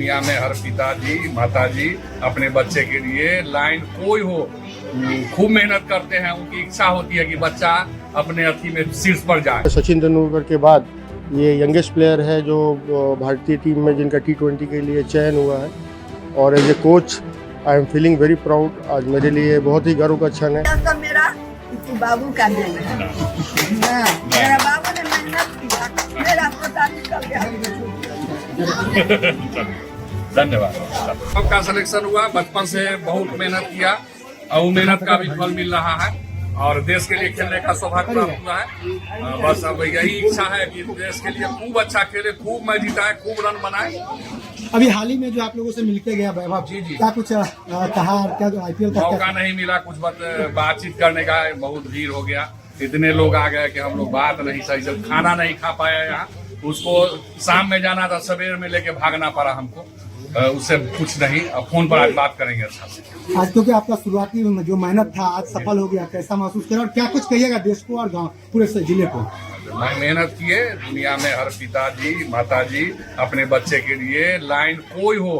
दुनिया में हर पिताजी माताजी अपने बच्चे के लिए लाइन कोई हो खूब मेहनत करते हैं। उनकी इच्छा होती है कि बच्चा अपने अथी में शीर्ष पर जाए। सचिन तेंदुलकर के बाद ये यंगेस्ट प्लेयर है जो भारतीय टीम में जिनका T20 के लिए चयन हुआ है, और as a coach I am feeling very proud. आज मेरे लिए बहुत ही गर्व का क्षण है। सब मेरा इसी बाबू का देन है। मेरा बाबू ने मेहनत किया, मेरा पोता निकल गया। धन्यवाद। सबका सिलेक्शन हुआ, बचपन से बहुत मेहनत किया और वो मेहनत का भी फल मिल रहा है और देश के लिए खेलने का सौभाग्य प्राप्त हुआ है। बस अब यही इच्छा है कि देश के लिए खूब अच्छा खेले, खूब मैच जिताए, खूब रन बनाए। अभी हाल ही में जो आप लोगों से मिलके गया वैभव जी क्या कुछ कहा, क्या जो IPL का मौका नहीं मिला कुछ बातचीत करने का, बहुत भीड़ हो गया, इतने लोग आ गए कि हम लोग बात नहीं सही से, खाना नहीं खा पाया यहाँ। उसको शाम में जाना था, सवेर में लेके भागना पड़ा हमको, उससे कुछ नहीं। अब फोन पर आज बात करेंगे अच्छा से। आज क्योंकि आपका शुरुआती जो मेहनत था आज सफल हो गया, कैसा महसूस किया और क्या कुछ कहिएगा देश को और गाँव पूरे जिले को? मेहनत किए, दुनिया में हर पिताजी माताजी अपने बच्चे के लिए लाइन कोई हो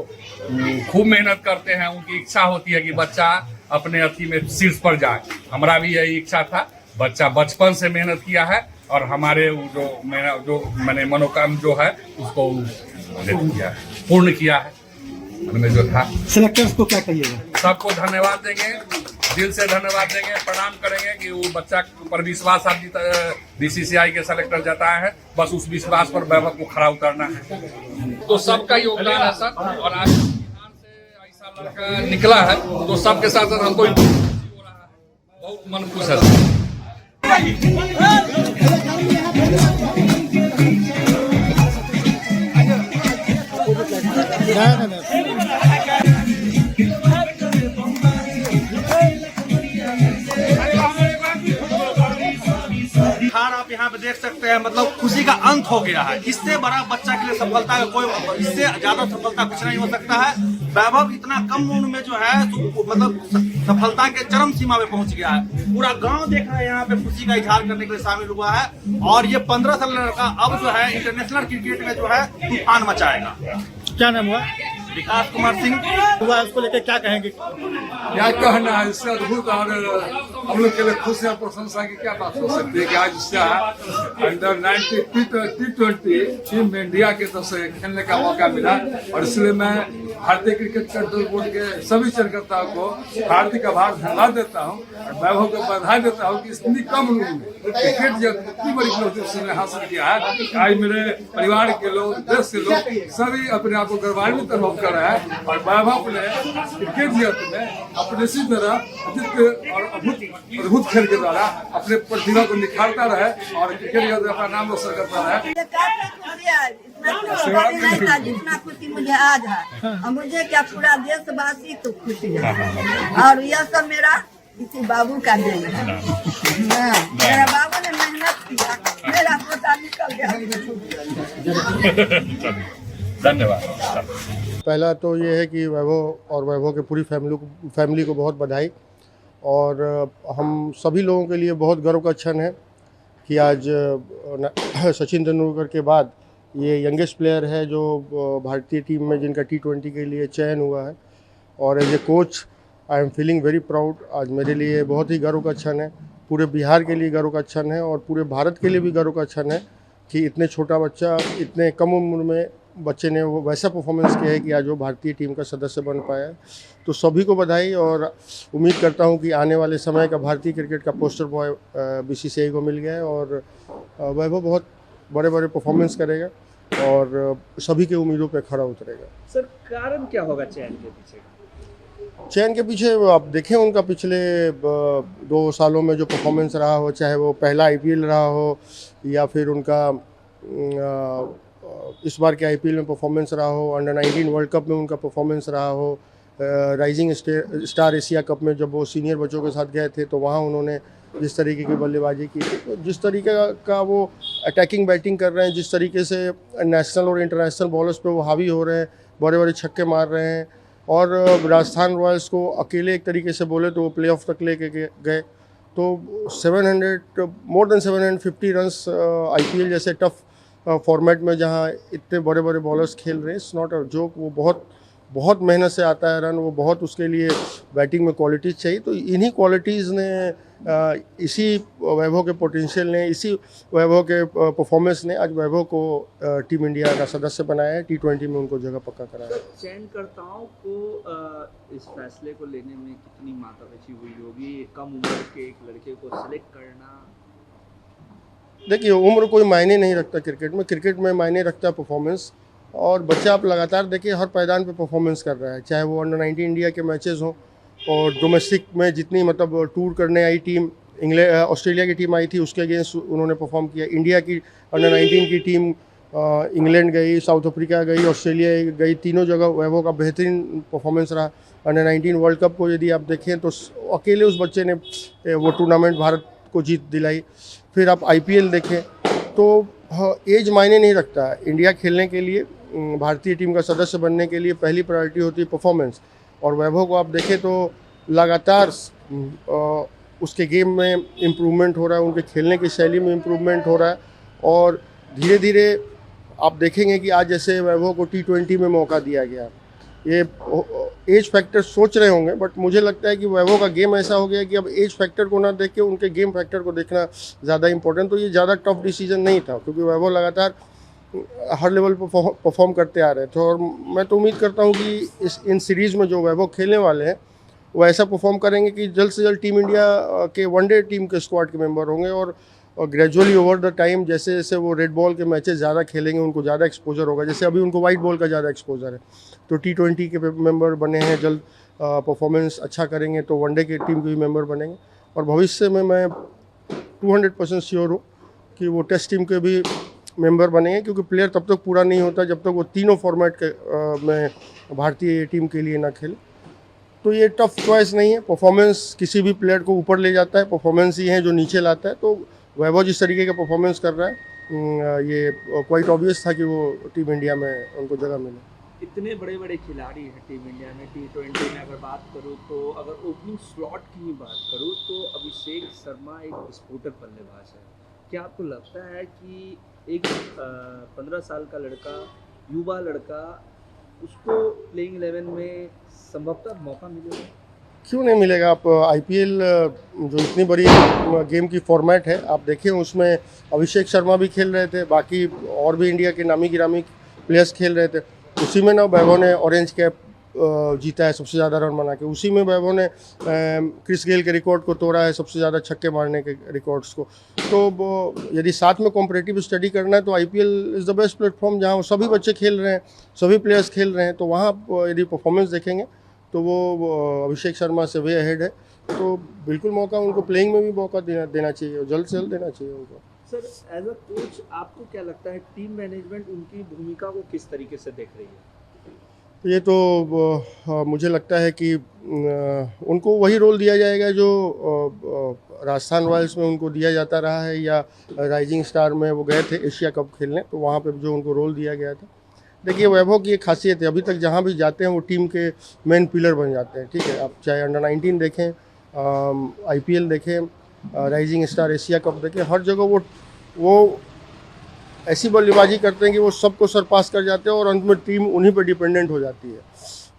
खूब मेहनत करते हैं। उनकी इच्छा होती है कि बच्चा अपने अथी में शीर्ष पर जाए। हमारा भी यही इच्छा था। बच्चा बचपन से मेहनत किया है और हमारे जो मैंने मनोकाम जो है उसको किया है, पूर्ण किया है। उनमें जो था सिलेक्टर्स को क्या कहिएगा? सबको धन्यवाद देंगे, दिल से धन्यवाद देंगे, प्रणाम करेंगे कि वो बच्चा पर विश्वास आप BCCI के सेलेक्टर जताए हैं। बस उस विश्वास पर वैभव को खरा उतरना है। तो सबका योगदान है सर, और आज बिहार से ऐसा लड़का निकला है तो सबके साथ साथ हमको बहुत मन खुश है। आप यहाँ पे देख सकते हैं, मतलब खुशी का अंत हो गया है। इससे बड़ा बच्चा के लिए सफलता कोई, इससे ज्यादा सफलता कुछ नहीं हो सकता है। वैभव इतना कम उम्र में जो है मतलब सफलता के चरम सीमा पे पहुंच गया है। पूरा गांव देख रहा है यहाँ पे, खुशी का इजहार करने के लिए शामिल हुआ है। और ये 15 साल लड़का अब जो है इंटरनेशनल क्रिकेट में जो है तूफान मचाएगा। क्या नाम हुआ? विकास कुमार सिंह हुआ, उसको लेकर क्या कहेंगे? क्या कहना है, इससे अद्भुत और हम लोग के लिए खुशी और प्रशंसा की क्या बात हो सकती है कि आज इसका अंडर 90 T20 टीम में इंडिया की तरफ से खेलने का मौका मिला। और इसलिए मैं भारतीय क्रिकेट कंट्रोल बोर्ड के सभी कार्यकर्ताओं को हार्दिक आभार धन्यवाद देता हूँ और वैभव को बधाई देता हूँ कि इतनी कम उम्र में क्रिकेट जो इतनी बड़ी उपलब्धि उसने हासिल किया है। आज मेरे परिवार के लोग, देश के लोग सभी अपने आप को गौरवान्वित अनुभव कर रहे हैं। और वैभव ने क्रिकेट जगत में अपने इसी तरह अद्वितीय और अद्भुत खेल के द्वारा अपने प्रतिभा को निखारता रहे और क्रिकेट जगत में अपना नाम रोशन करता रहे। जितना खुशी मुझे आज है, और मुझे क्या पूरा देशवासी तो खुशी है। और यह सब मेरा इसी बाबू का देन है। मेरा बाबू ने मेहनत किया, मेरा पोता निकल गया। धन्यवाद। पहला तो ये है कि वैभव और वैभव के पूरी फैमिली को बहुत बधाई। और हम सभी लोगों के लिए बहुत गर्व का क्षण है कि आज सचिन तेंदुलकर के बाद ये यंगेस्ट प्लेयर है जो भारतीय टीम में जिनका T20 के लिए चयन हुआ है, और as a coach I am feeling very proud. आज मेरे लिए बहुत ही गर्व का क्षण है, पूरे बिहार के लिए गर्व का क्षण है और पूरे भारत के लिए भी गर्व का क्षण है कि इतने छोटा बच्चा, इतने कम उम्र में बच्चे ने वो वैसा परफॉर्मेंस किया है कि आज वो भारतीय टीम का सदस्य बन पाया है। तो सभी को बधाई, और उम्मीद करता हूं कि आने वाले समय का भारतीय क्रिकेट का पोस्टर बॉय BCCI को मिल गया है और वैभव बहुत बड़े बड़े परफॉर्मेंस करेगा और सभी के उम्मीदों पे खरा उतरेगा। सर, कारण क्या होगा चयन के पीछे? चयन के पीछे आप देखें उनका पिछले 2 सालों में जो परफॉर्मेंस रहा हो, चाहे वो पहला IPL रहा हो या फिर उनका इस बार के IPL में परफॉर्मेंस रहा हो, अंडर 19 वर्ल्ड कप में उनका परफॉर्मेंस रहा हो, राइजिंग स्टार एशिया कप में जब वो सीनियर बच्चों के साथ गए थे तो वहाँ उन्होंने जिस तरीके की बल्लेबाजी की थी, तो जिस तरीके का वो अटैकिंग बैटिंग कर रहे हैं, जिस तरीके से नेशनल और इंटरनेशनल बॉलर्स पे वो हावी हो रहे हैं, बड़े बड़े छक्के मार रहे हैं, और राजस्थान रॉयल्स को अकेले एक तरीके से बोले तो वो प्लेऑफ तक लेके गए। तो 700 मोर देन 750 रन्स IPL जैसे टफ फॉर्मेट में जहाँ इतने बड़े बड़े बॉलर्स खेल रहे हैं, इट्स नॉट अ जोक। वो बहुत मेहनत से आता है रन, वो बहुत उसके लिए बैटिंग में क्वालिटीज़ चाहिए। तो इन्हीं क्वालिटीज़ ने इसी वैभव के पोटेंशियल ने, इसी वैभव के परफॉर्मेंस ने आज वैभव को टीम इंडिया का सदस्य बनाया है, T20 में उनको जगह पक्का कराया है। चयनकर्ताओं को इस फैसले को लेने में कितनी मातापिची हुई होगी? कम उम्र के एक लड़के को सिलेक्ट करना। देखिए, उम्र कोई मायने नहीं रखता क्रिकेट में। क्रिकेट में मायने रखता है परफॉर्मेंस। और बच्चा आप लगातार देखिए हर मैदान पे परफॉर्मेंस कर रहा है, चाहे वो अंडर-19 इंडिया के मैचेस हों और डोमेस्टिक में जितनी मतलब टूर करने आई टीम, ऑस्ट्रेलिया की टीम आई थी, उसके अगेंस्ट उन्होंने परफॉर्म किया। इंडिया की अंडर-19 की टीम इंग्लैंड गई, साउथ अफ्रीका गई, ऑस्ट्रेलिया गई, तीनों जगह वैभव का बेहतरीन परफॉर्मेंस रहा। अंडर-19 वर्ल्ड कप को यदि आप देखें तो अकेले उस बच्चे ने वो टूर्नामेंट भारत को जीत दिलाई। फिर आप IPL देखें तो एज मायने नहीं रखता। इंडिया खेलने के लिए, भारतीय टीम का सदस्य बनने के लिए पहली प्रायोरिटी होती है परफॉर्मेंस। और वैभव को आप देखें तो लगातार उसके गेम में इम्प्रूवमेंट हो रहा है, उनके खेलने की शैली में इम्प्रूवमेंट हो रहा है। और धीरे धीरे आप देखेंगे कि आज जैसे वैभव को T20 में मौका दिया गया, ये एज फैक्टर सोच रहे होंगे, बट मुझे लगता है कि वैभव का गेम ऐसा हो गया कि अब एज फैक्टर को ना देख के उनके गेम फैक्टर को देखना ज़्यादा इंपॉर्टेंट। तो ये ज़्यादा टफ डिसीजन नहीं था, क्योंकि वैभव लगातार हर लेवल पर परफॉर्म करते आ रहे थे। और मैं तो उम्मीद करता हूँ कि इन सीरीज़ में जो वैभव खेलने वाले हैं वो ऐसा परफॉर्म करेंगे कि जल्द से जल्द टीम इंडिया के वनडे टीम के स्क्वाड के मेंबर होंगे। और ग्रेजुअली ओवर द टाइम जैसे जैसे वो रेड बॉल के मैचेस ज़्यादा खेलेंगे, उनको ज़्यादा एक्सपोजर होगा। जैसे अभी उनको वाइट बॉल का ज़्यादा एक्सपोजर है, तो T20 के मेंबर बने हैं, जल्द परफॉर्मेंस अच्छा करेंगे तो वनडे के टीम के भी मेंबर बनेंगे। और भविष्य में मैं 200% श्योर हूँ कि वो टेस्ट टीम के भी मेंबर बनेंगे, क्योंकि प्लेयर तब तक पूरा नहीं होता जब तक वो तीनों फॉर्मेट के में भारतीय टीम के लिए ना खेले। तो ये टफ चॉइस नहीं है। परफॉर्मेंस किसी भी प्लेयर को ऊपर ले जाता है, परफॉर्मेंस ही है जो नीचे लाता है। तो वैभव जिस तरीके का परफॉर्मेंस कर रहा है, ये क्वाइट ऑब्वियस था कि वो टीम इंडिया में उनको जगह मिले। इतने बड़े बड़े खिलाड़ी हैं टीम इंडिया में। T20 में अगर बात करूँ तो, अगर ओपनिंग स्लॉट की ही बात करूँ तो अभिषेक शर्मा एक विस्फोटक बल्लेबाज है। क्या आपको लगता है कि एक 15 साल का लड़का, युवा लड़का, उसको प्लेइंग 11 में संभवतः मौका मिलेगा? क्यों नहीं मिलेगा? आप IPL जो इतनी बड़ी गेम की फॉर्मेट है, आप देखें उसमें अभिषेक शर्मा भी खेल रहे थे, बाकी और भी इंडिया के नामी गिरामी प्लेयर्स खेल रहे थे। उसी में ना वैभव ने ऑरेंज कैप जीता है सबसे ज़्यादा रन बना के। उसी में वैभव ने क्रिस गेल के रिकॉर्ड को तोड़ा है, सबसे ज़्यादा छक्के मारने के रिकॉर्ड्स को। तो यदि साथ में कॉम्पिटिटिव स्टडी करना है तो IPL is the best platform, जहाँ सभी बच्चे खेल रहे हैं, सभी प्लेयर्स खेल रहे हैं। तो वहाँ यदि परफॉर्मेंस देखेंगे तो वो अभिषेक शर्मा से वे अहेड है। तो बिल्कुल मौका उनको प्लेइंग में भी मौका देना चाहिए, जल्द से जल्द देना चाहिए उनको। सर, एज अ कोच आपको क्या लगता है टीम मैनेजमेंट उनकी भूमिका को किस तरीके से देख रही है? ये तो मुझे लगता है कि उनको वही रोल दिया जाएगा जो राजस्थान रॉयल्स में उनको दिया जाता रहा है, या राइजिंग स्टार में वो गए थे एशिया कप खेलने, तो वहाँ पे जो उनको रोल दिया गया था। देखिए, वैभव की एक खासियत है, अभी तक जहाँ भी जाते हैं वो टीम के मेन पिलर बन जाते हैं। ठीक है, आप चाहे अंडर-19 देखें, IPL देखें, राइजिंग स्टार एशिया कप देखें, हर जगह वो ऐसी बल्लेबाजी करते हैं कि वो सबको सरपास कर जाते हैं और अंत में टीम उन्हीं पर डिपेंडेंट हो जाती है।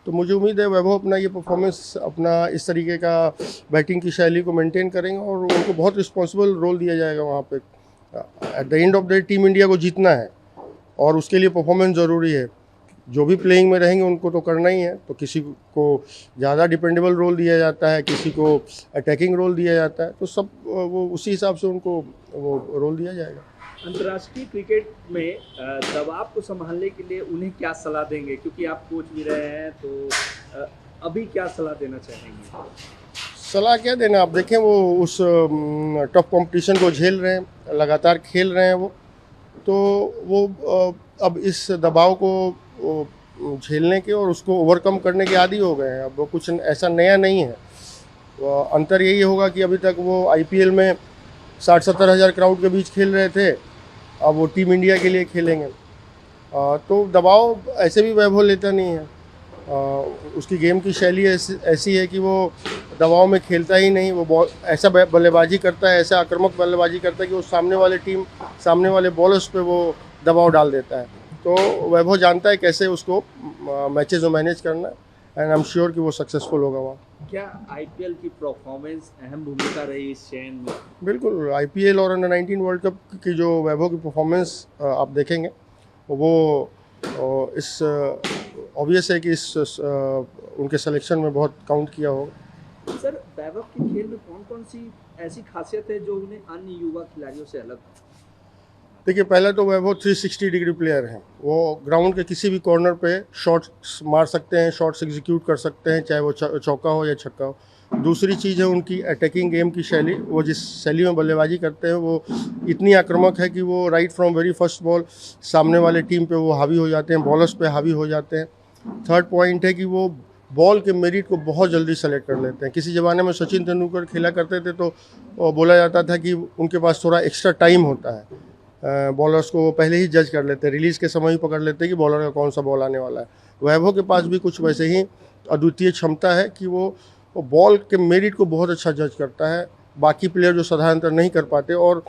तो मुझे उम्मीद है वैभव अपना ये परफॉर्मेंस, अपना इस तरीके का बैटिंग की शैली को मेंटेन करेंगे और उनको बहुत रिस्पॉन्सिबल रोल दिया जाएगा वहाँ पे। At the end of the day team India को जीतना है और उसके लिए परफॉर्मेंस ज़रूरी है। जो भी प्लेइंग में रहेंगे उनको तो करना ही है। तो किसी को ज़्यादा डिपेंडेबल रोल दिया जाता है, किसी को अटैकिंग रोल दिया जाता है, तो सब वो उसी हिसाब से उनको वो रोल दिया जाएगा। अंतर्राष्ट्रीय क्रिकेट में दबाव को संभालने के लिए उन्हें क्या सलाह देंगे, क्योंकि आप कोच भी रहे हैं, तो अभी क्या सलाह देना चाहेंगे? सलाह क्या देना, आप देखें वो उस टफ कंपटीशन को झेल रहे हैं, लगातार खेल रहे हैं वो, तो वो अब इस दबाव को झेलने के और उसको ओवरकम करने के आदी हो गए हैं। अब वो कुछ ऐसा नया नहीं है। अंतर यही होगा कि अभी तक वो IPL में 60-70 हज़ार क्राउड के बीच खेल रहे थे, अब वो टीम इंडिया के लिए खेलेंगे। तो दबाव ऐसे भी वैभव लेता नहीं है। उसकी गेम की शैली ऐसी है कि वो दबाव में खेलता ही नहीं। वो ऐसा बल्लेबाजी करता है, ऐसा आक्रामक बल्लेबाजी करता है कि वो सामने वाले बॉलर्स पे वो दबाव डाल देता है। तो वैभव जानता है कैसे उसको मैचेस में मैनेज करना है, एंड आई एम श्योर कि वो सक्सेसफुल होगा वहाँ। क्या आईपीएल की परफॉर्मेंस अहम भूमिका रही इस चयन में? बिल्कुल, आईपीएल और अंडर 19 वर्ल्ड कप की जो वैभव की परफॉर्मेंस आप देखेंगे वो इस ऑब्वियस है कि इस उनके सिलेक्शन में बहुत काउंट किया होगा। सर, वैभव के खेल में कौन कौन सी ऐसी खासियत है जो उन्हें अन्य युवा खिलाड़ियों से अलग? देखिए, पहला तो वैभव 360 डिग्री प्लेयर हैं। वो ग्राउंड के किसी भी कॉर्नर पे शॉट्स मार सकते हैं, शॉट्स एग्जीक्यूट कर सकते हैं, चाहे वो चौका हो या छक्का हो। दूसरी चीज़ है उनकी अटैकिंग गेम की शैली। वो जिस शैली में बल्लेबाजी करते हैं वो इतनी आक्रामक है कि वो right from very first ball सामने वाले टीम पे वो हावी हो जाते हैं, बॉलर्स पे हावी हो जाते हैं। थर्ड पॉइंट है कि वो बॉल के मेरिट को बहुत जल्दी सेलेक्ट कर लेते हैं। किसी ज़माने में सचिन तेंदुलकर खेला करते थे तो बोला जाता था कि उनके पास थोड़ा एक्स्ट्रा टाइम होता है, बॉलर्स को वो पहले ही जज कर लेते हैं, रिलीज़ के समय ही पकड़ लेते हैं कि बॉलर का कौन सा बॉल आने वाला है। वैभव के पास भी कुछ वैसे ही अद्वितीय क्षमता है कि वो बॉल के मेरिट को बहुत अच्छा जज करता है, बाकी प्लेयर जो साधारणतः नहीं कर पाते। और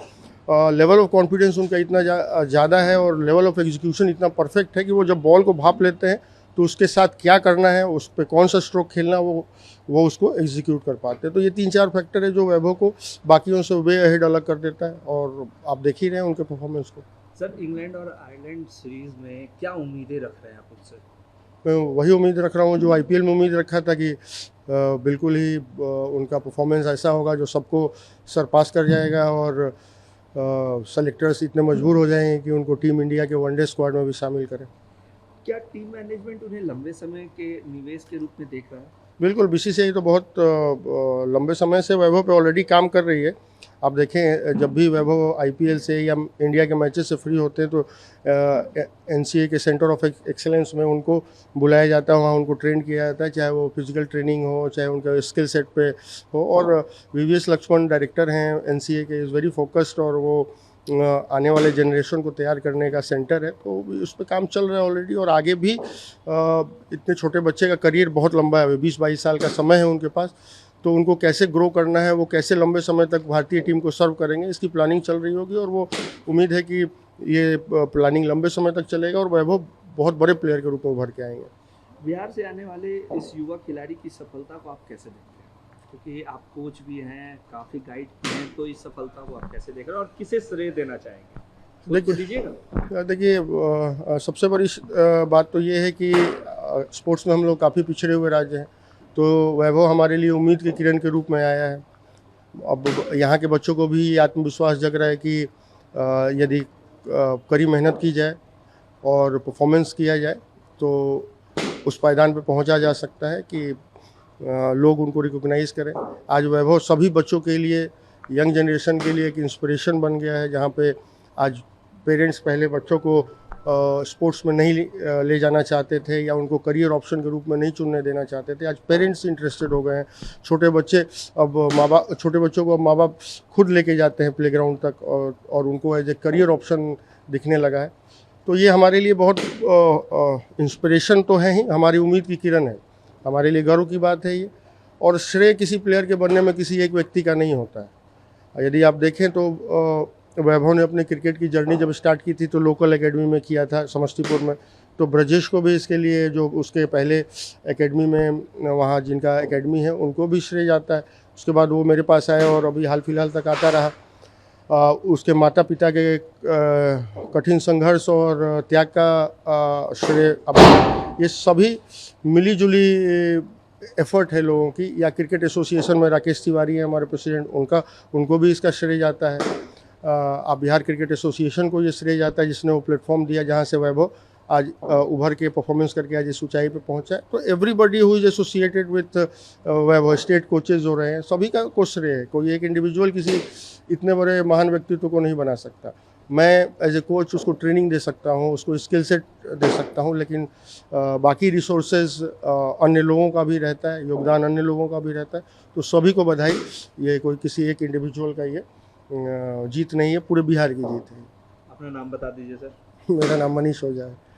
लेवल ऑफ कॉन्फिडेंस उनका इतना ज़्यादा है और लेवल ऑफ एग्जीक्यूशन इतना परफेक्ट है कि वो जब बॉल को भाप लेते हैं तो उसके साथ क्या करना है, उस पर कौन सा स्ट्रोक खेलना, वो उसको एग्जीक्यूट कर पाते हैं। तो ये 3-4 फैक्टर है जो वैभव को बाकियों से वे अहेड अलग कर देता है, और आप देख ही रहे हैं उनके परफॉर्मेंस को। सर, इंग्लैंड और आयरलैंड सीरीज में क्या उम्मीदें रख रहे हैं आप उससे? मैं वही उम्मीद रख रहा हूँ जो आईपीएल में उम्मीद रखा था कि बिल्कुल ही उनका परफॉर्मेंस ऐसा होगा जो सबको सरपास कर जाएगा, और सेलेक्टर्स इतने मजबूर हो जाएंगे कि उनको टीम इंडिया के वनडे स्क्वाड में भी शामिल करें। क्या टीम मैनेजमेंट उन्हें लंबे समय के निवेश के रूप में देख रहा है? बिल्कुल, बीसीसीआई तो बहुत लंबे समय से वैभव पे ऑलरेडी काम कर रही है। आप देखें, जब भी वैभव आईपीएल से या इंडिया के मैचेस से फ्री होते हैं तो एनसीए के सेंटर ऑफ एक्सेलेंस में उनको बुलाया जाता है, वहाँ उनको ट्रेन किया जाता है, चाहे वो फिजिकल ट्रेनिंग हो, चाहे उनका स्किल सेट पे हो। और वीवीएस लक्ष्मण डायरेक्टर हैं एनसीए के, इज़ वेरी फोकस्ड, और वो आने वाले जनरेशन को तैयार करने का सेंटर है, तो उस पर काम चल रहा है ऑलरेडी। और आगे भी इतने छोटे बच्चे का करियर बहुत लंबा है, 20-22 साल का समय है उनके पास, तो उनको कैसे ग्रो करना है, वो कैसे लंबे समय तक भारतीय टीम को सर्व करेंगे, इसकी प्लानिंग चल रही होगी। और वो उम्मीद है कि ये प्लानिंग लंबे समय तक चलेगा और वैभव बहुत बड़े प्लेयर के रूप में उभर के आएंगे। बिहार से आने वाले इस युवा खिलाड़ी की सफलता को आप कैसे देखते हैं? क्योंकि आप कोच भी हैं, काफ़ी गाइड भी हैं, तो इस सफलता को आप कैसे देख रहे हैं और किसे श्रेय देना चाहेंगे? देखिए, सबसे बड़ी बात तो ये है कि स्पोर्ट्स में हम लोग काफ़ी पिछड़े हुए राज्य हैं, तो वैभव हमारे लिए उम्मीद के किरण के रूप में आया है। अब यहाँ के बच्चों को भी आत्मविश्वास जग रहा है कि यदि कड़ी मेहनत की जाए और परफॉर्मेंस किया जाए तो उस पायदान पे पहुँचा जा सकता है कि लोग उनको रिकॉग्नाइज़ करें। आज वैभव सभी बच्चों के लिए, यंग जनरेशन के लिए एक इंस्पिरेशन बन गया है, जहाँ पे आज पेरेंट्स पहले बच्चों को स्पोर्ट्स में नहीं ले जाना चाहते थे या उनको करियर ऑप्शन के रूप में नहीं चुनने देना चाहते थे। आज पेरेंट्स इंटरेस्टेड हो गए हैं। छोटे बच्चों को अब माँ बाप खुद लेके जाते हैं प्लेग्राउंड तक, और उनको एज ए करियर ऑप्शन दिखने लगा है। तो ये हमारे लिए बहुत इंस्पिरेशन तो है ही, हमारी उम्मीद की किरण है, हमारे लिए गर्व की बात है ये। और श्रेय किसी प्लेयर के बनने में किसी एक व्यक्ति का नहीं होता है। यदि आप देखें तो वैभव ने अपने क्रिकेट की जर्नी जब स्टार्ट की थी तो लोकल एकेडमी में किया था समस्तीपुर में, तो ब्रजेश को भी इसके लिए, जो उसके पहले एकेडमी में वहाँ जिनका एकेडमी है उनको भी श्रेय जाता है। उसके बाद वो मेरे पास आया और अभी हाल फिलहाल तक आता रहा। उसके माता पिता के कठिन संघर्ष और त्याग का श्रेय अब ये सभी मिली जुली एफर्ट है लोगों की। या क्रिकेट एसोसिएशन में राकेश तिवारी हैं हमारे प्रेसिडेंट, उनको भी इसका श्रेय जाता है। अब बिहार क्रिकेट एसोसिएशन को ये श्रेय जाता है जिसने वो प्लेटफॉर्म दिया जहाँ से वैभव आज उभर के परफॉर्मेंस करके आज इस ऊंचाई पे पहुँचा है। तो everybody who is associated with Vaibhav, state coaches हो रहे हैं, सभी का को श्रेय है। कोई एक इंडिविजुअल किसी इतने बड़े महान व्यक्तित्व को नहीं बना सकता। मैं एज ए कोच उसको ट्रेनिंग दे सकता हूँ, उसको स्किल सेट दे सकता हूँ, लेकिन बाकी रिसोर्सेज अन्य लोगों का भी रहता है, योगदान अन्य लोगों का भी रहता है। तो सभी को बधाई। ये कोई किसी एक इंडिविजुअल का ये जीत नहीं है, पूरे बिहार की जीत है। अपना नाम बता दीजिए सर। मेरा नाम मनीष ओझा है।